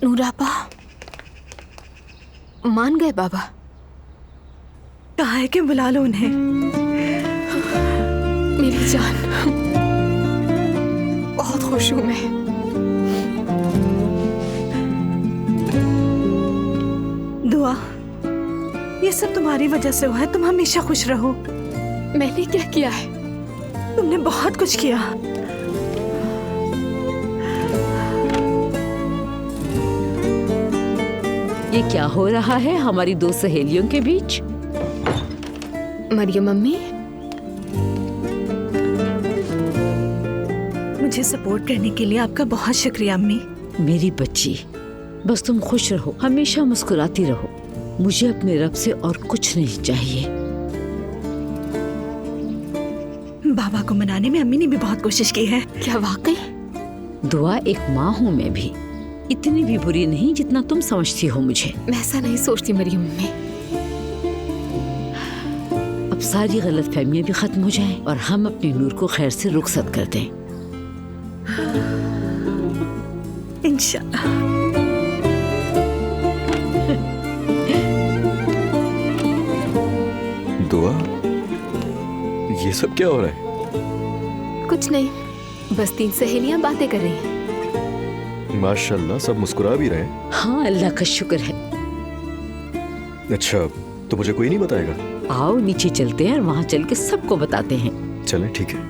नूरापा मान गए बाबा? कहा है कि बुला लो उन्हें। मेरी जान, बहुत खुश हूं मैं। दुआ, ये सब तुम्हारी वजह से हुआ है। तुम हमेशा खुश रहो। मैंने क्या किया है? तुमने बहुत कुछ किया। ये क्या हो रहा है हमारी दो सहेलियों के बीच? मरियम मम्मी, मुझे सपोर्ट करने के लिए आपका बहुत शुक्रिया अम्मी। मेरी बच्ची, बस तुम खुश रहो, हमेशा मुस्कुराती रहो। मुझे अपने रब से और कुछ नहीं चाहिए। बाबा को मनाने में अम्मी ने भी बहुत कोशिश की है। क्या वाकई? दुआ, एक माँ हूँ मैं भी, इतनी भी बुरी नहीं जितना तुम समझती हो मुझे। मैं ऐसा नहीं सोचती मरियम मम्मी। अब सारी गलतफहमियां भी खत्म हो जाएं और हम अपने नूर को खैर से रुखसत कर दें। इंशाअल्लाह। दुआ, ये सब क्या हो रहा है? कुछ नहीं, बस 3 सहेलियां बातें कर रही हैं। माशाल्लाह, सब मुस्कुरा भी रहे हैं। हाँ, अल्लाह का शुक्र है। अच्छा, तो मुझे कोई नहीं बताएगा? आओ नीचे चलते हैं और वहाँ चल के सबको बताते हैं। चलें, ठीक है।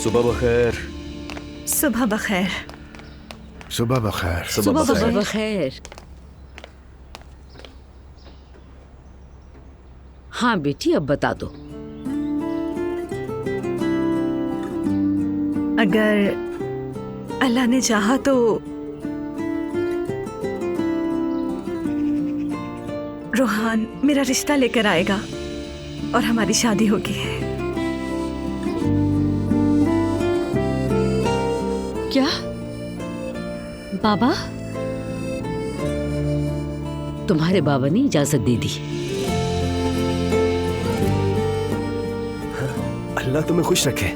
सुबह बखैर। सुबह बखैर। सुबह बखैर। सुबह बखैर। हाँ बेटी, अब बता दो। अगर अल्लाह ने चाहा तो रोहान मेरा रिश्ता लेकर आएगा और हमारी शादी होगी। क्या बाबा? तुम्हारे बाबा ने इजाजत दे दी। अल्लाह तुम्हें खुश रखे।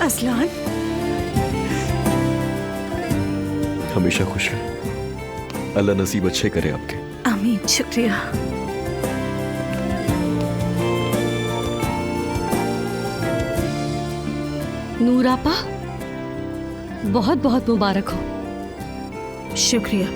असलान, हमेशा खुश रहे। अल्लाह नसीब अच्छे करे आपके। आमीन, शुक्रिया। नूरापा, बहुत बहुत मुबारक हो। शुक्रिया।